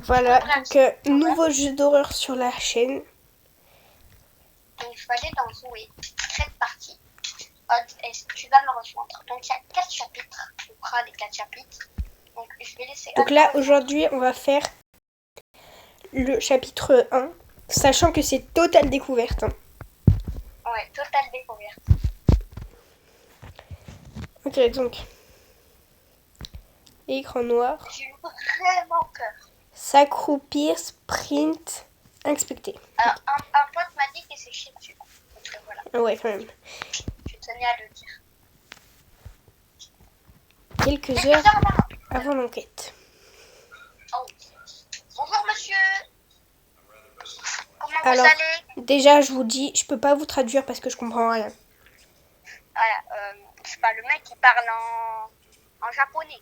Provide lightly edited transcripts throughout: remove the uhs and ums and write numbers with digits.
Voilà, donc nouveau jeu d'horreur sur la chaîne. Donc je vais aller dans Zoé, créer partie. Tu vas me rejoindre. Donc il y a 4 chapitres. On fera les 4 chapitres. Donc je vais laisser. Donc là aujourd'hui on va faire le chapitre 1, sachant que c'est totale découverte. Ouais, totale découverte. Ok, donc écran noir. J'ai vraiment peur. S'accroupir, sprint, inspecter. Alors, un pote m'a dit qu'il s'est chié dessus. Donc voilà. Ouais, quand même. Je tenais à le dire. Quelques heures avant l'enquête. Oh. Bonjour monsieur. Comment Alors, vous allez? déjà, je vous dis, je peux pas vous traduire parce que je comprends rien. Voilà, je sais pas, le mec il parle en japonais.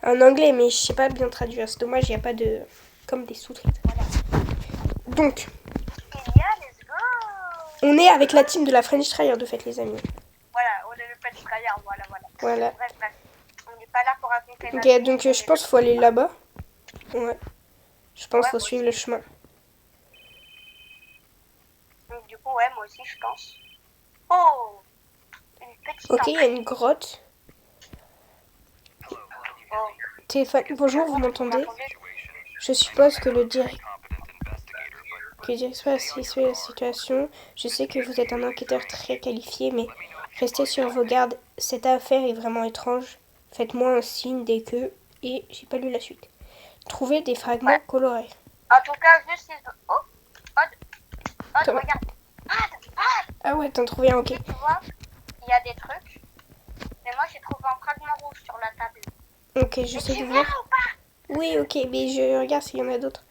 En anglais, mais je sais pas bien traduire. C'est dommage, il n'y a pas de... comme des sous-titres. Voilà. Donc, Let's go. on est avec la team de la French Trier, de fait, les amis. Voilà, on est le French Trier, voilà. Voilà. Bref. On n'est pas là pour raconter Ok, notre donc vie, je pense qu'il faut aller là-bas. Ouais. Je pense qu'il faut moi suivre aussi. le chemin. Donc du coup, ouais, moi aussi je pense. Oh, une petite Ok, il y a une grotte. Oh. Téléphone. Bonjour, vous m'entendez? Je suppose que le directeur a suivi la situation. Je sais que vous êtes un enquêteur très qualifié, mais restez sur vos gardes. Cette affaire est vraiment étrange. Faites-moi un signe dès que... Et j'ai pas lu la suite. Trouvez des fragments colorés. En tout cas, juste les... Oh, Odd, Comment? regarde. Ah ouais, t'en trouvé un, ok. Tu vois, il y a des trucs. Mais moi, j'ai trouvé un fragment rouge sur la table. Ok, je sais Tu d'ouvrir. viens ou pas? Oui, ok, mais je regarde s'il y en a d'autres.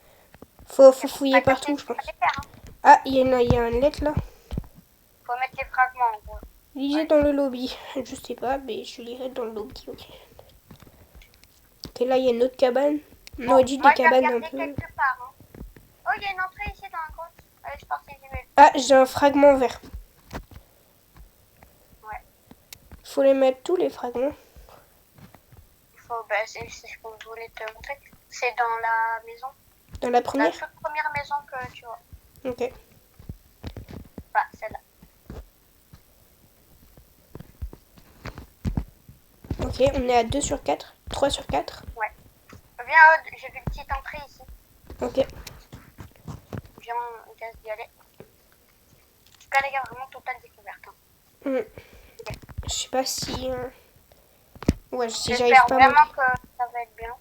Faut fouiller partout, je pense. Faire, hein. Ah, il y a une lettre là. Faut mettre les fragments en gros. Lisez dans le lobby. Je sais pas, mais je lirai dans le lobby, ok. Ok, là, il y a une autre cabane. On aurait dit des cabanes un peu... quelque part, hein. Oh, il y a une entrée ici dans la grotte. Allez, je pense que j'y vais. Ah, j'ai un fragment vert. Ouais. Faut les mettre tous les fragments. C'est ce que je voulais te montrer. C'est dans la maison. Dans la première? La toute première maison que tu vois. Ok. Bah, celle-là. Ok, on est à 2 sur 4. 3 sur 4. Ouais. Viens, j'ai vu une petite entrée ici. Ok. Viens, on casse d'y aller. En tout cas, les gars, vraiment totale découverte. Hein. Okay. Je sais pas si... Ouais, si j'arrive J'espère pas vraiment que ça va être bien.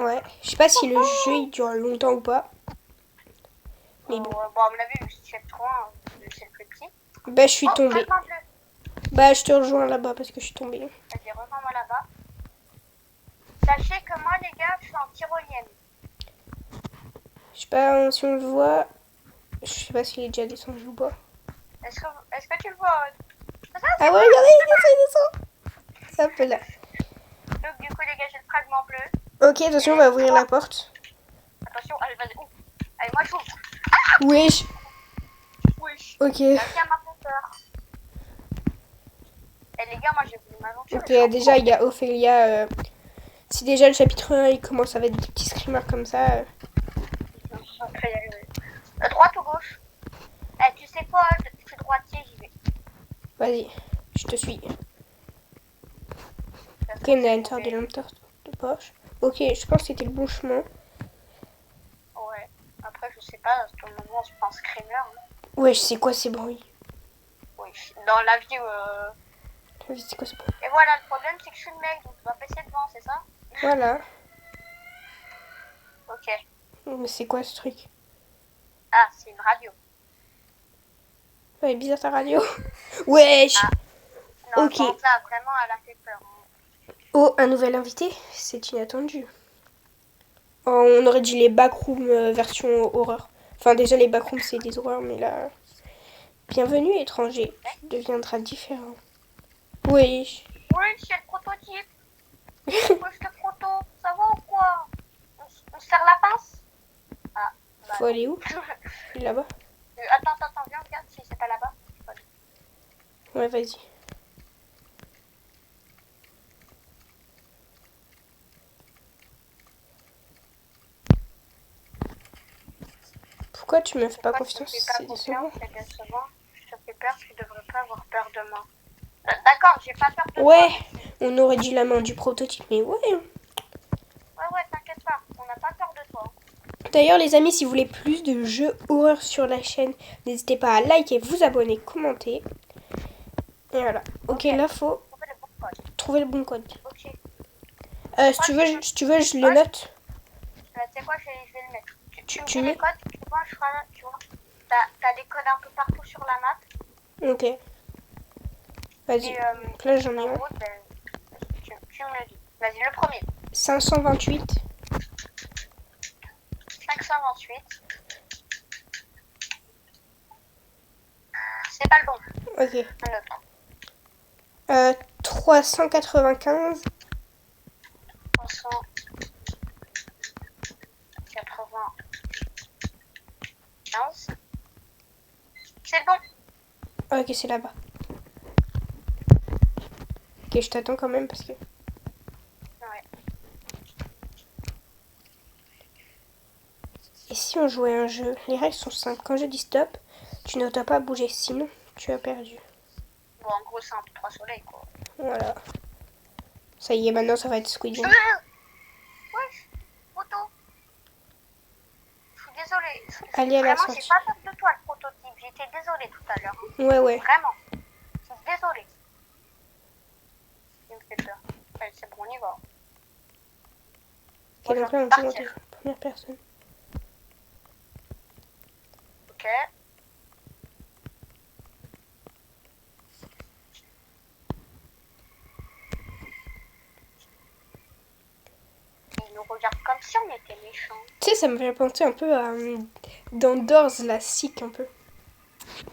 Ouais. Je sais pas si le jeu il dure longtemps ou pas. Mais bon. Bon, à mon avis, c'est le 3, c'est le plus petit. Bah, je suis tombée. Bah, je te rejoins là-bas parce que je suis tombée. Vas-y, rejoins-moi là-bas. Sachez que moi, les gars, je suis en tyrolienne. Je sais pas si on le voit. Je sais pas s'il est déjà descendu ou pas. Est-ce que tu le vois? Ah ouais, regardez, il descend. Hop là. Donc, du coup, les gars, j'ai le fragment bleu. Ok, attention, on va ouvrir la porte. Attention, allez, vas-y. Oh. Allez, moi, j'ouvre. Wesh. Oui. Ok. Quelqu'un m'a fait peur. Et les gars, moi, j'ai voulu m'aventurer. Ok, déjà, il y a Ophélia. Si déjà le chapitre 1, il commence avec des petits screamers comme ça. Droite ou gauche? Tu sais quoi? Je suis droitier, j'y vais. Vas-y, je te suis. Ok, on a enter des lampes de poche. Ok, je pense que c'était le bon chemin. Ouais. Après, je sais pas, à ce moment, je pense screamer. Hein. Ouais, je sais quoi ces bruits. Oui. Dans la vie, C'est quoi ce bruit? Et voilà, le problème, c'est que je suis le mec, donc tu vas passer devant, c'est ça? Voilà. Ok. Mais c'est quoi ce truc? Ah, c'est une radio. Ouais, bizarre ta radio. Wesh. Ah. Non, ok. Bon, ça, vraiment, elle a fait peur. Oh, un nouvel invité? C'est inattendu. Oh, on aurait dit les backrooms version horreur. Enfin, déjà, les backrooms, c'est des horreurs, mais là... Bienvenue, étranger. Tu deviendras différent. Oui. Oui, c'est le prototype. Pourquoi je te proto? Ça va ou quoi? On se serre la pince? Ah, bah. Faut aller où? Là-bas? Attends, viens, regarde si c'est pas là-bas. Ouais, vas-y. Pourquoi tu me fais pas Pourquoi confiance? tu me fais pas C'est décevant. confiance, c'est décevant. Je te fais peur, tu devrais pas avoir peur de moi. D'accord, j'ai pas peur de Ouais, toi. on aurait dit la main du prototype, mais ouais. Ouais, t'inquiète pas, on n'a pas peur de toi. D'ailleurs, les amis, si vous voulez plus de jeux horreur sur la chaîne, n'hésitez pas à liker, vous abonner, commenter. Et voilà. Ok, là, faut Trouver le bon code. trouver le bon code. Ok. Si tu veux, je le note. Tu sais quoi, je vais le mettre. Tu me Tu dis les mets. codes, tu vois, je ferai là, tu vois. T'as des codes un peu partout sur la map. Ok. Vas-y. Et Donc là, j'en ai en un. gros, ben, tu me le dis. Vas-y, le premier. 528. 528. C'est pas le bon. Ok. Un autre. 395. 395. C'est bon. Ok, c'est là-bas. Ok, je t'attends quand même parce que... Ouais. Et si on jouait à un jeu? Les règles sont simples. Quand je dis stop, tu ne dois pas bouger, sinon tu as perdu. Bon, en gros, c'est un peu 3 soleils, quoi. Voilà. Ça y est, maintenant ça va être Squid Game. Wesh, moto. Je suis désolée. Allez à la Vraiment, j'ai sortie. pas peur de toi, le prototype. J'étais désolée tout à l'heure. Ouais, ouais. Vraiment. Je suis désolée. Il me fait peur. Allez, c'est bon, on y va. Ok, donc là on joue en première personne. Ok. Il nous regarde comme si on était méchants. Tu sais, ça me fait penser un peu à dans Doors, la SIC un peu.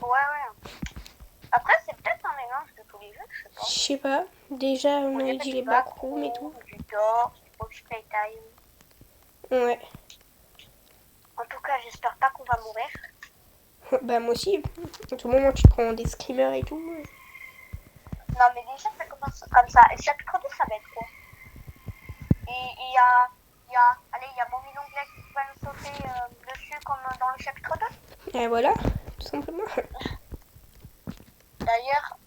Ouais. Après, c'est peut-être un mélange de tous les jeux, je sais pas. Je sais pas. Déjà, on avait avait dit du les backrooms et tout. Du Doors, du Poppy Playtime. Ouais. En tout cas, j'espère pas qu'on va mourir. Bah moi aussi. À tout moment, tu te prends des screamers et tout. Non, mais déjà, ça commence comme ça. Et chapitre 2, ça va être quoi? Et il y a Mommy Longlegs qui va nous sauter dessus comme dans le chapitre 2. Et voilà, tout simplement. D'ailleurs,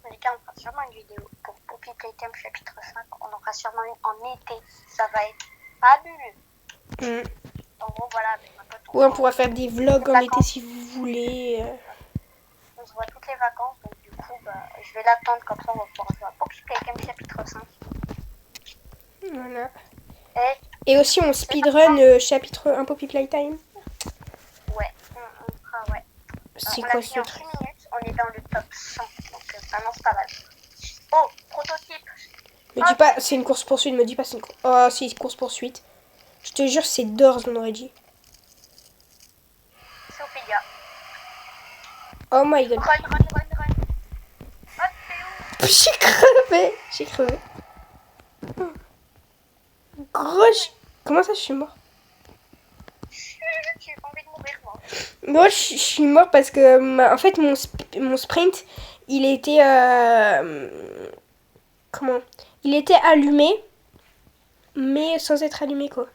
les gars, on fera sûrement une vidéo pour Poppy Playtime chapitre 5. On en fera sûrement une en été. Ça va être fabuleux. En gros, voilà, avec ma pote. Ouais, on pourra faire des vlogs en été si vous voulez. On se voit toutes les vacances, donc du coup, je vais l'attendre comme ça, on va pouvoir jouer à Poppy Playtime chapitre 5. Voilà. Et aussi, on speedrun chapitre 1 Poppy Playtime. Ouais, on fera, ouais. C'est on quoi a ce fini en truc? 6 minutes, on est dans le top 100, donc vraiment c'est pas mal. Oh, prototype. Me dis pas, c'est une course-poursuite, me dis pas c'est une course. Oh, c'est une course-poursuite. Je te jure, c'est Doors, on aurait dit. Sophia. Oh my god. Run. Oh, c'est où? J'ai crevé. Gros, comment ça je suis mort? J'ai pas envie de mourir, moi. Moi, je suis mort parce que, en fait, mon sprint, il était... comment? Il était allumé, mais sans être allumé, quoi.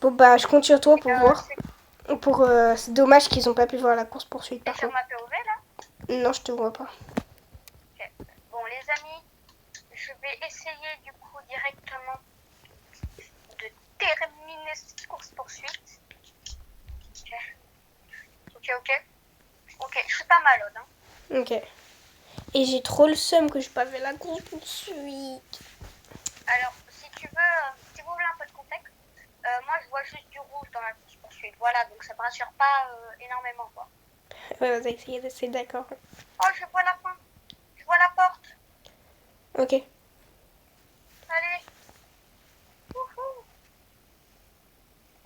Bon, bah, je compte sur toi pour voir. C'est dommage qu'ils ont pas pu voir la course-poursuite, par T'es sur contre. ma POV, là? Non, je te vois pas. Ok. Bon, les amis, je vais essayer, du coup, directement de terminer cette course-poursuite. Ok, je suis pas malade, hein. Ok. Et j'ai trop le seum que je pas fait la course-poursuite. Alors, si vous voulez un peu de contexte, moi je vois juste du rouge dans la course poursuite. Voilà, donc ça me rassure pas énormément, quoi. Ouais, c'est d'accord. Oh, je vois la fin. Je vois la porte. Ok. Allez. Wouhou.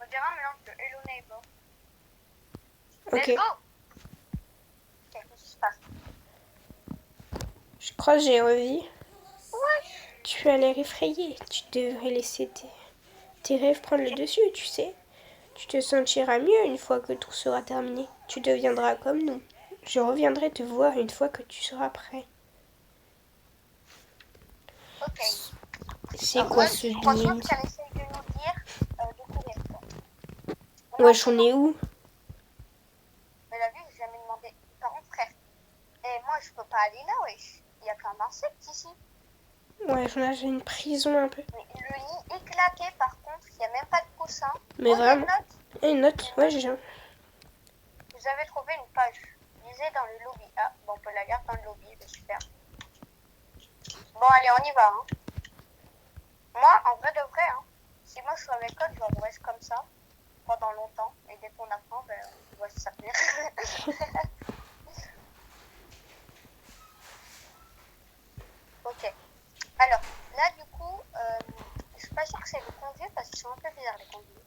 On dirait un mélange de Hello Neighbor. Ok. Let's go. Ok, qu'est-ce qui se passe? Je crois que j'ai revu. Ouais. Tu as l'air effrayé. Tu devrais laisser tes rêves prendre le dessus, tu sais. Tu te sentiras mieux une fois que tout sera terminé. Tu deviendras comme nous. Je reviendrai te voir une fois que tu seras prêt. Ok. C'est quoi ce Franchement, blind? qu'elle essaye de nous Ouais, j'en ai où? Mais la vie, j'ai jamais demandé. Par contre, frère, et moi, je peux pas aller là, wesh. Il y a plein d'insectes ici. Ouais, là, j'ai une prison un peu. Mais le lit éclaté, par contre, il n'y a même pas de coussin. Mais Oh, il y a une vraiment. note. Et une note? Ouais, j'ai... Vous avez trouvé une page. Lisez dans le lobby. Ah, bon, on peut la lire dans le lobby, c'est super. Bon, allez, on y va. Hein. Moi, en vrai de vrai, hein, si moi je suis à l'école, je reste comme ça pendant longtemps. Et dès qu'on apprend, ben, on doit se servir. Ok. Alors, là, du coup, je suis pas sûre que c'est le conduit parce qu'ils sont un peu bizarres, les conduits.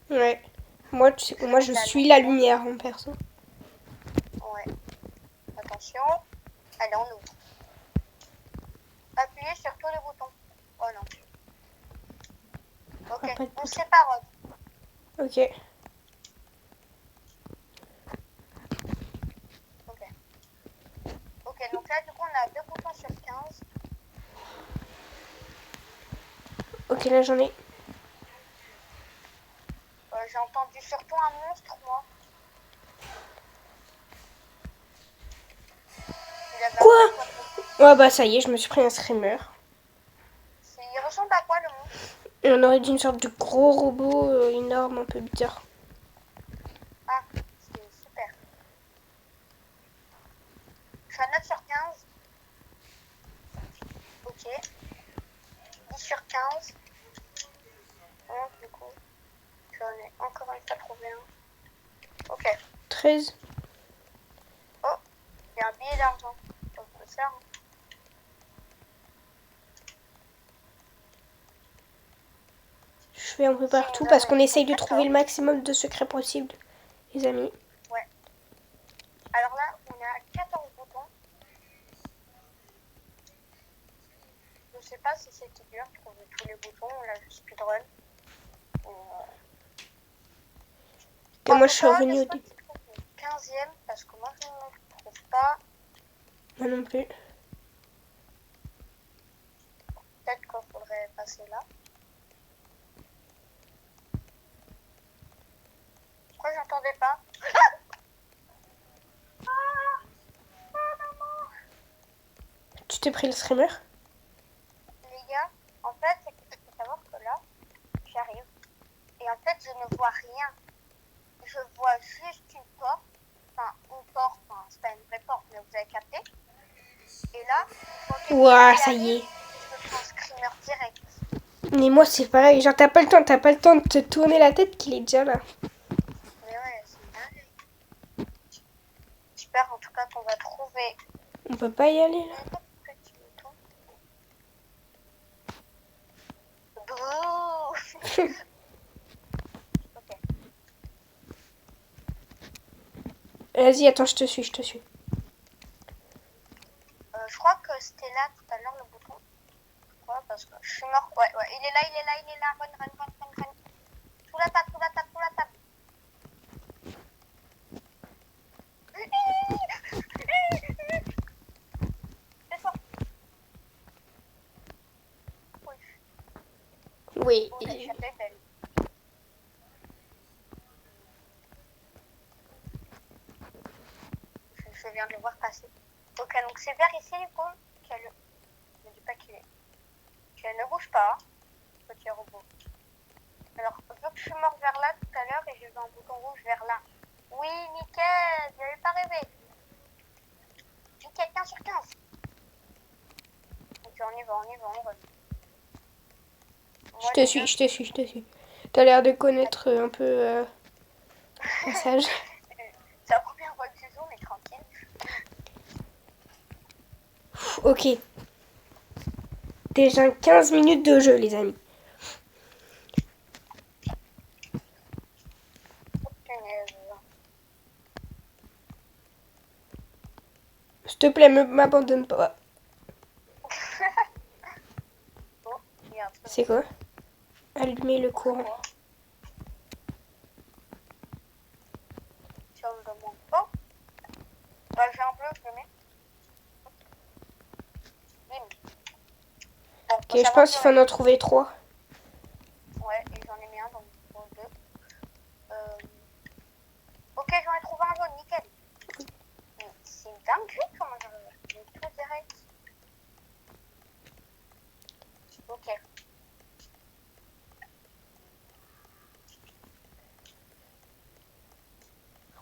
Ouais. Moi, tu sais, moi, je suis la lumière en perso. Ouais. Attention. Allez, on ouvre. Appuyez sur tous les boutons. Oh non. Ok, Ah, pas de on bouton. se sépare. Ok. Ok. Ok, donc là, du coup, on a 2 boutons sur 15. Ok, là, j'en ai. J'ai entendu surtout un monstre, moi. Il avait Quoi? un peu quoi. Ouais, bah, ça y est, je me suis pris un screamer. Il ressemble à quoi, le monstre? Et on aurait dit une sorte de gros robot énorme, un peu bizarre. Ah, c'est super. Je suis à 9 sur 15. Ok. 10 sur 15. 11, du coup. J'en ai encore une fois trouvé un. Ok. 13. Oh, il y a un billet d'argent. Donc, on peut faire. Hein. Je fais un peu partout parce qu'on essaye de trouver le maximum de secrets possibles, les amis. Ouais. Alors là, on est à 14 boutons. Je sais pas si c'était dur de trouver tous les boutons. Là, je speedrun. Et moi, je suis revenue au début. 15e, parce que moi, je ne trouve pas. Moi non plus. Peut-être qu'il faudrait passer là. Pourquoi j'entendais pas? Tu t'es pris le screamer? Les gars, en fait, c'est qu'il faut savoir que là, j'arrive. Et en fait, je ne vois rien. Je vois juste une porte. Enfin, c'est pas une vraie porte, mais vous avez capté. Et là, Ouah, ça y est. je me prends un screamer direct. Mais moi, c'est pareil. Genre, t'as pas le temps de te tourner la tête qu'il est déjà là. Mais ouais, c'est dingue. J'espère en tout cas qu'on va trouver. On peut pas y aller là. Petit bouton. Bouh. Ok. Vas-y, attends, je te suis, je te suis. Je crois que c'était là tout à l'heure le bouton. Je crois parce que je suis mort. Ouais, ouais, il est là, il est là, il est là. Run, run, run, run, run. Sous la table, sous la table, sous la table. C'est fort. Oui. Bon, j'ai échappé, belle. Je viens de le voir passer. Ok, donc c'est vers ici, du coup. Ne dis pas qu'il est. Ne bouge pas, petit robot. Alors, vu que je suis mort vers là tout à l'heure et j'ai vu un bouton rouge vers là. Oui, nickel, j'avais pas rêvé. Nickel, 15 sur 15. Ok, on y va, on y va, on va. Je te suis, je te suis, je te suis. T'as l'air de connaître un peu le passage. C'est la première fois que je joue, mais tranquille. Ok. Déjà 15 minutes de jeu, les amis. S'il te plaît, m'abandonne pas. Oh, il y a un truc. C'est quoi? Allumer le courant. Si on me demande pas. Bah, j'ai un bleu, je le mets. Bim. Bon, Ok, je pense qu'il faut en trouver 3. Ouais, et j'en ai mis un, donc pour 2. dingue comment j'ai tout direct. Ok.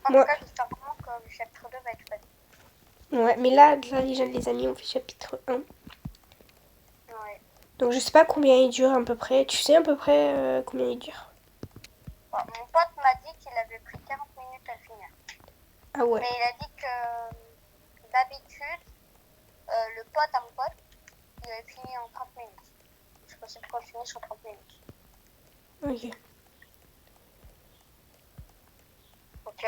En Moi, tout cas, j'espère vraiment que le chapitre 2 va être fun. ouais, mais là, les amis, on fait chapitre 1. Ouais. Donc je sais pas combien il dure à peu près. Tu sais à peu près combien il dure? Bon, mon pote m'a dit qu'il avait pris 40 minutes à finir. Ah ouais. Mais il a dit que d'habitude, le pote à mon pote, il avait fini en 30 minutes. Je sais pas pourquoi il finit sur 30 minutes. Ok. Ok.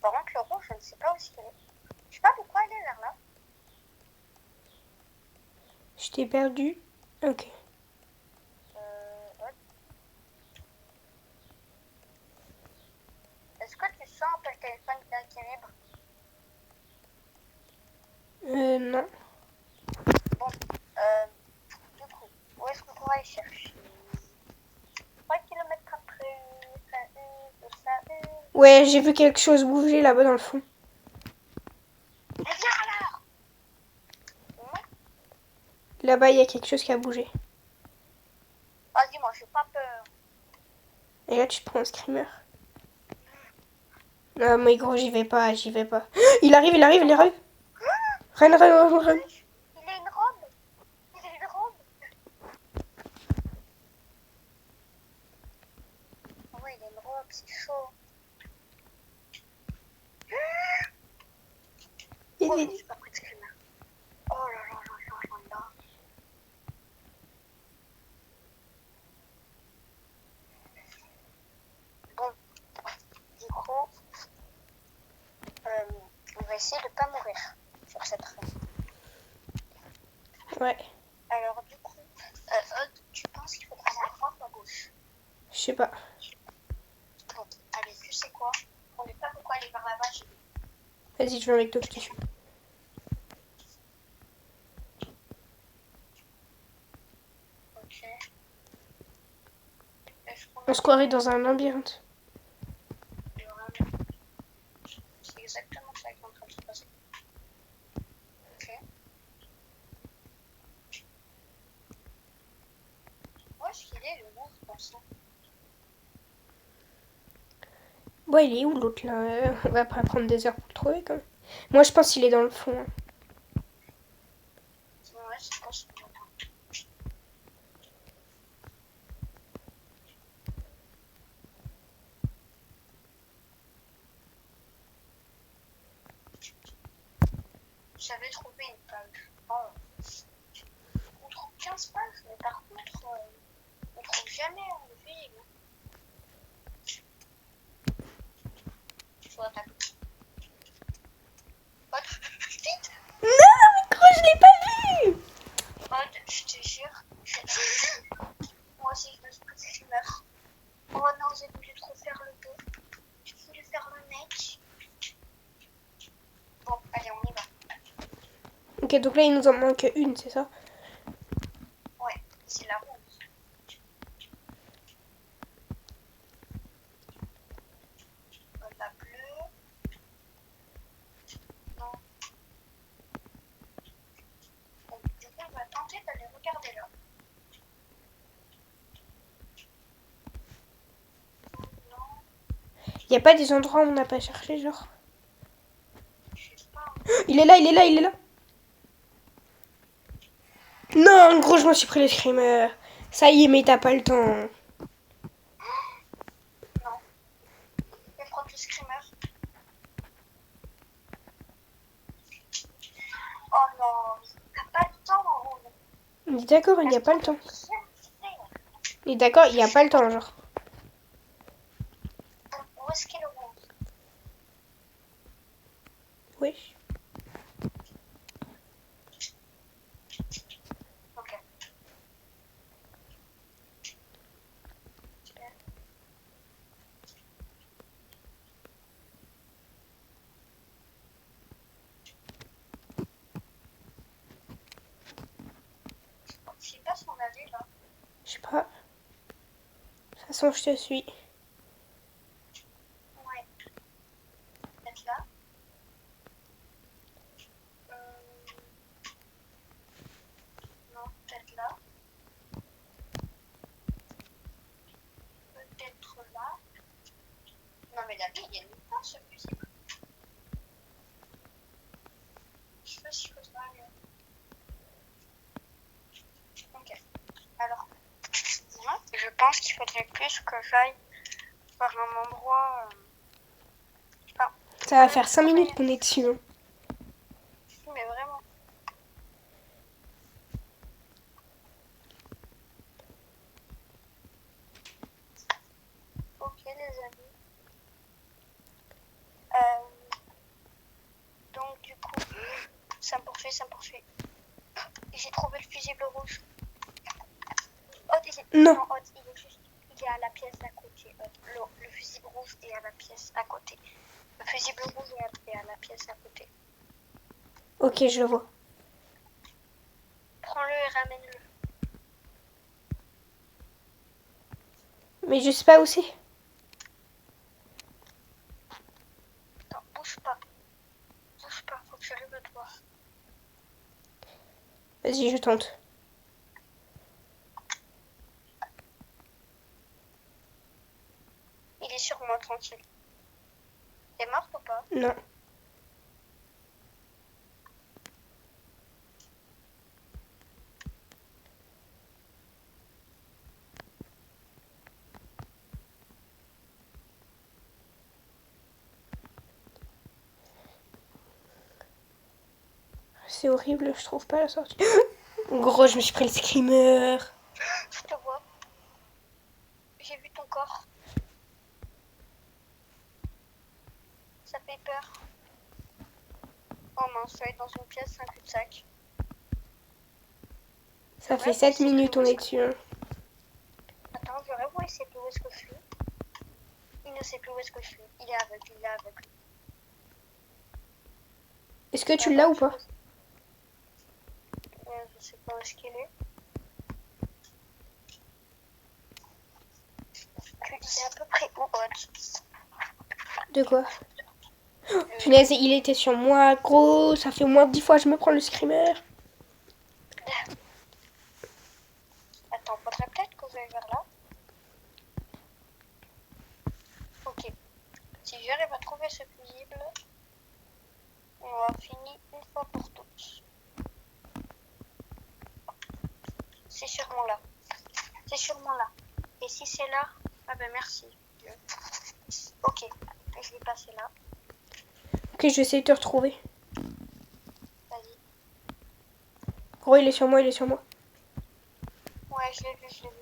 Par contre, le rouge, je ne sais pas où il est. Je sais pas pourquoi il est vers là. Je t'ai perdu. Ok. Ouais. Est-ce que tu sens un peu le téléphone qui vibre? Non. Bon, du coup, où est-ce qu'on pourra aller chercher? 3 km après, ça use, ça use. Ouais, j'ai vu quelque chose bouger là-bas dans le fond. Mais viens alors! Là-bas, il y a quelque chose qui a bougé. Vas-y, moi, j'ai pas peur. Et là, tu te prends un screamer. Non, mais gros, j'y vais pas, j'y vais pas. Il arrive, il arrive, il arrive. Rennes, rennes, rennes. Il a une robe. Il a une robe. Oh, il a une robe, c'est chaud. Oh, je suis pas pris de screamer. Oh là là là là là là. Bon, du coup, on va essayer de pas mourir sur cette run. Ouais, Alors, du coup, tu penses qu'il faudra aller à droite ou à gauche? je sais pas. Bon, allez, tu sais quoi? On n'est pas pourquoi aller par là-bas, j'ai dit. Vas-y, je viens avec toi, je te suis. Ok. On se croirait dans un labyrinthe. C'est exactement ça qui est en train de se passer. Ok. Où est-ce qu'il est, le monstre, comme ça? Bon, il est où l'autre là? On va pas prendre des heures pour le trouver quand même. Moi, je pense qu'il est dans le fond. Hein. Ouais, c'est quoi ce moment? J'avais trouvé une page. On trouve 15 pages, mais par contre, on trouve jamais en ville. Je vois ta pote. Vite! Non, mais gros, je l'ai pas vu! Pote, je te jure. Moi aussi, je me suis pris de fumeur. Oh non, j'ai voulu trop faire le beau. J'ai voulu faire le mec. Bon, allez, on y va. Ok, donc là, il nous en manque une, c'est ça? Ouais, c'est la rose. La bleue. Non. Bon, du coup, on va tenter d'aller regarder là. Non, Y a pas des endroits où on n'a pas cherché, genre? je sais pas. Il est là, il est là, il est là! Non, gros, je m'en suis pris le screamer. Ça y est, mais t'as pas le temps. Non. Je vais prendre le screamer. Oh non, t'as pas le temps, Rose. Il est d'accord, il y a pas le temps. Il est d'accord, il y a pas le temps, genre. Où est-ce qu'il est le rose? Oui. Ok. Je sais pas si on allait là. Je sais pas. Ça façon, je te suis. Ouais. Peut-être là. Non, peut-être là. Peut-être là. Non, mais la vie, il y a nulle part ce fusible. Je sais pas si je peux pas aller. Ok. Alors, moi, je pense qu'il faudrait plus que j'aille vers un endroit. Enfin, Ça va faire 5 minutes qu'on est dessus. Hein. mais vraiment. Ok, les amis. Donc, du coup, ça me poursuit, ça me poursuit. J'ai trouvé le fusible rouge. Non. Non, il est à la pièce d'à côté. Le fusible rouge est à la pièce à côté. Le fusible rouge est à la pièce à côté. Ok, je le vois. Prends-le et ramène-le. Mais je sais pas où c'est. Attends, bouge pas. Bouge pas, faut que j'arrive à te voir. Vas-y, je tente. Il est sur moi, tranquille. T'es morte ou pas? Non. C'est horrible, je trouve pas la sortie. Gros, je me suis pris le screamer. Je te vois. J'ai vu ton corps. Ça fait peur. Oh mince, je suis dans une pièce, un cul-de-sac. Ça fait 7 minutes, on est dessus. Hein. Attends, je vais voir, il sait plus où est-ce que je suis. Il ne sait plus où est-ce que je suis. Il est aveugle, il est aveugle. Est-ce que tu l'as ou pas? Je sais pas où est-ce qu'il est. Il est à peu près où, Hot? De quoi? Punaise, il était sur moi, gros. Ça fait au moins 10 fois que je me prends le screamer. Attends, faudrait peut-être que j'aille vers là. Ok. Si j'arrive à trouver ce fusible, on va finir une fois pour toutes. C'est sûrement là. C'est sûrement là. Et si c'est là, ah ben merci. Ok, je vais passer là. Ok, je vais essayer de te retrouver. Vas-y. Gros, il est sur moi, il est sur moi. Ouais, je l'ai vu, je l'ai vu.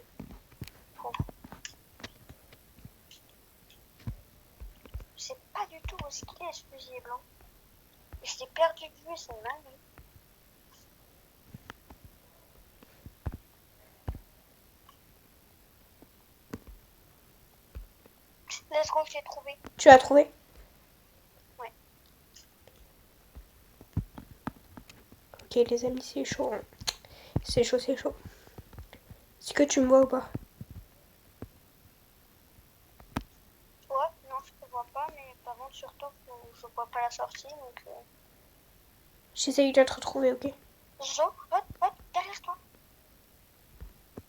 Bon. Je sais pas du tout où est-ce qu'il est ce fusible. Hein. Je l'ai perdu de vue, c'est mal. Let's go, je l'ai trouvé. Tu l'as trouvé? Ouais. Ok, les amis, c'est chaud. Hein. C'est chaud, c'est chaud. Est-ce que tu me vois ou pas? Ouais, non, je te vois pas, mais par contre, surtout, je vois pas la sortie, donc... J'essaye de te retrouver, ok? Zo, hop, derrière toi.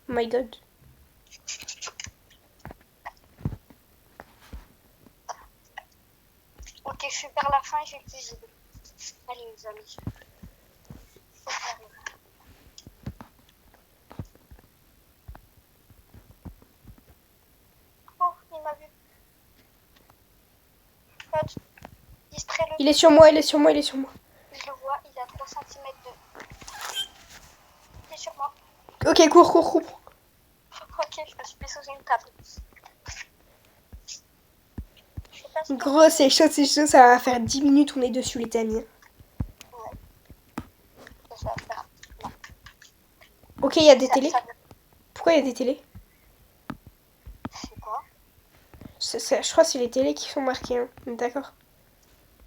Oh my god. Ok, je suis vers la fin et j'ai le fusible. Allez, les amis. Faut que j'arrive. Oh, il m'a vu. Hop, distrais-le. Il est sur moi, il est sur moi, il est sur moi. Je le vois, il est à 3 cm de... Il est sur moi. Ok, cours, cours, cours. Ok, je me suis mis sous une table. Je sais pas si Gros, c'est chaud, ça va faire 10 minutes, on est dessus, les amis. Ouais. Ça va faire... Non. Ok, il y a des Ça- télés. ça- Pourquoi il y a des télés? C'est quoi? Je crois que c'est les télés qui sont marquées, hein. D'accord.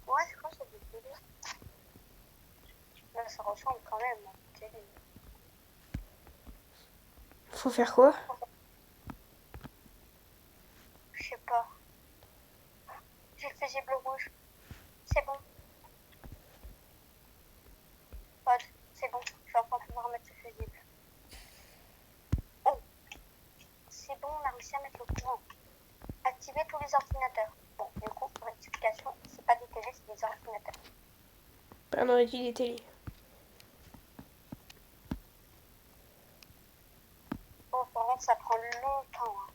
Ouais, je crois que c'est des télés. Là, ça ressemble quand même à une télé. Faut faire quoi? Je sais pas. J'ai le fusible rouge. C'est bon. Ouais, c'est bon. Je vais enfin pouvoir mettre ce fusible. Oh, c'est bon, on a réussi à mettre le courant. Activer tous les ordinateurs. Bon, du coup, pour rectification, c'est pas des télés, c'est des ordinateurs. On aurait dit des télés. Oh, par contre, ça prend longtemps. Hein.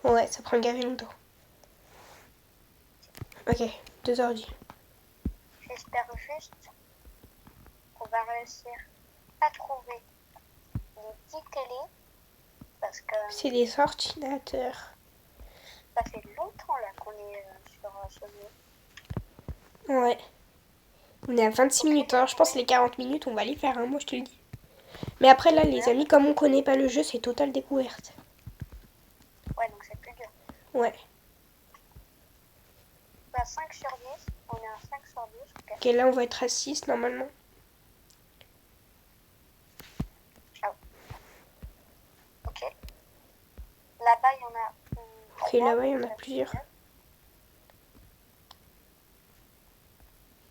Ouais, ça prend gavé longtemps. Ok, 2 ordi. J'espère juste qu'on va réussir à trouver les 10 télés. Parce que C'est des ordinateurs. ça fait longtemps là qu'on est sur ce jeu. Ouais. On est à 26 minutes. Alors je pense que les 40 minutes, on va les faire, hein, moi je te le dis. Mais après là, les amis, comme on connaît pas le jeu, c'est totale découverte. Ouais, donc c'est plus dur. Ouais. On est à 5 sur 10. On est à 5 sur 10. Ok, là on va être à 6 normalement. Ok. Là-bas, il y en a. Ok, là-bas, il y en a plusieurs.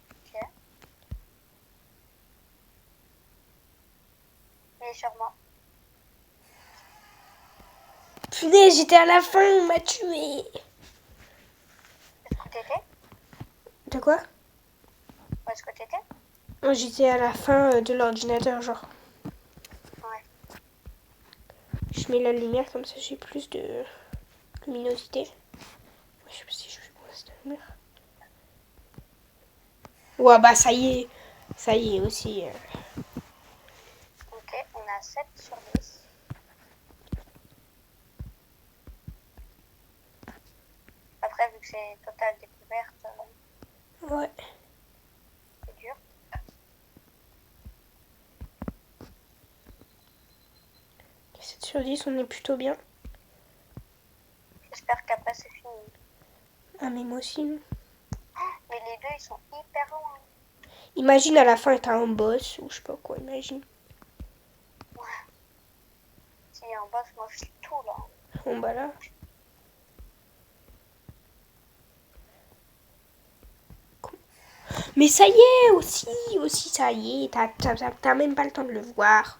Ok. Il est sur moi. Punaise, j'étais à la fin, on m'a tué. Est-ce que t'étais? De quoi? Où est-ce que t'étais? Moi, j'étais à la fin de l'ordinateur, genre. Ouais. Je mets la lumière, comme ça j'ai plus de luminosité. Je sais pas si je vais passer la lumière. Ouais, bah ça y est aussi. Ok, on a 7 sur 10. Après, vu que c'est totale découverte, Ouais. c'est dur. 7 sur 10, on est plutôt bien. J'espère qu'après, c'est fini. Ah, mais moi aussi. Non. Mais les deux, ils sont hyper loin. Imagine à la fin, t'as un boss, ou je sais pas quoi, imagine. Ouais. S'il y a un boss, moi, je suis tout là. Bon, bah là. Mais ça y est, aussi, ça y est. T'as même pas le temps de le voir.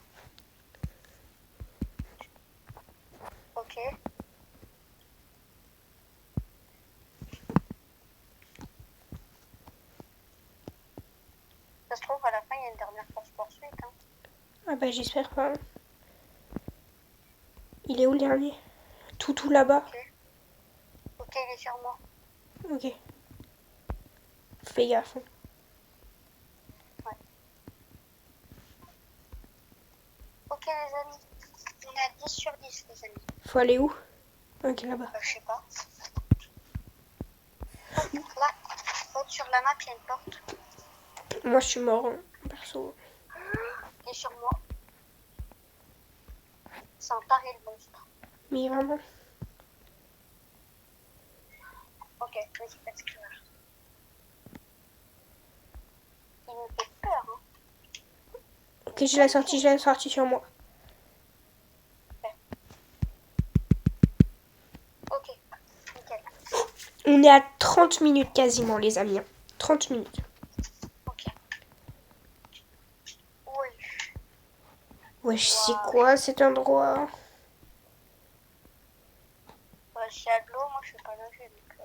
Ok. Ça se trouve, à la fin, il y a une dernière poursuite. Hein. Ah bah j'espère pas. Il est où le dernier? Tout là-bas. Ok. Ok, il est sur moi. Ok. Fais gaffe. Ouais. Ok, les amis. On est à 10 sur 10, les amis. Faut aller où? Ok, là-bas. Je sais pas. Là, sur la map, il y a une porte. Moi, je suis mort, hein, perso. Il est sur moi. C'est un taré, le monstre. Mais vraiment. Ok, vas-y, parce que... Il me fait peur, hein. Ok, j'ai la sortie sur moi. Ok, nickel. On est à 30 minutes quasiment, les amis. 30 minutes. Ok. Oui. Wesh, c'est quoi cet endroit? S'il y a de l'eau, moi, je suis pas nager, donc...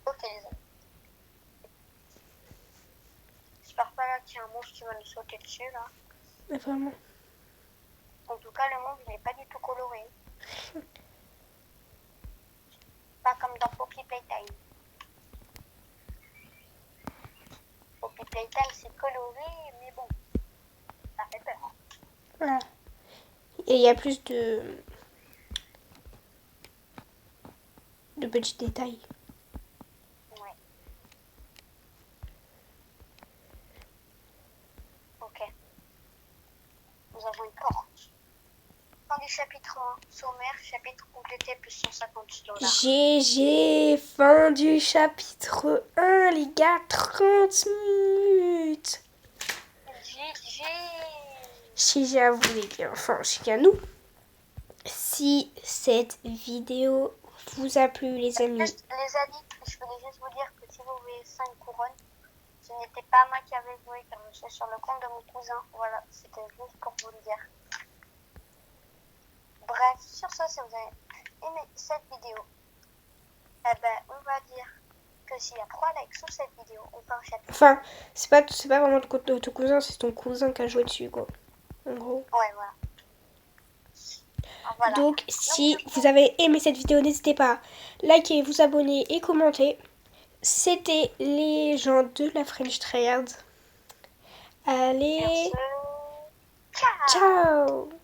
Ok, les amis. J'espère pas là qu'il y a un monstre qui va nous sauter dessus, là. Mais vraiment. En tout cas, le monde, il n'est pas du tout coloré. Pas comme dans Poppy Playtime. Poppy Playtime, c'est coloré, mais bon, ça fait peur. Voilà. Et il y a plus de petits détails. Ouais. Ok. Nous avons une porte. Fin du chapitre 1. Sommaire, chapitre complété plus 150 $. GG, fin du chapitre 1, les gars, 30 minutes. GG. je tiens à vous les dire, enfin, je tiens à nous. Si cette vidéo vous a plu, les amis. Juste, les amis, je voulais juste vous dire que si vous voyez 5 couronnes, ce n'était pas moi qui avais joué, car je suis sur le compte de mon cousin. Voilà, c'était juste pour vous le dire. Bref, sur ce, si vous avez aimé cette vidéo, eh ben, on va dire que s'il y a 3 likes sur cette vidéo, on peut enchaîner. Enfin, c'est pas vraiment le compte de ton cousin, c'est ton cousin qui a joué dessus, quoi. En gros. Ouais, voilà. Voilà. Donc, si vous avez aimé cette vidéo, n'hésitez pas à liker, vous abonner et commenter. C'était les gens de la French Tryhard. Allez, Ciao. ciao!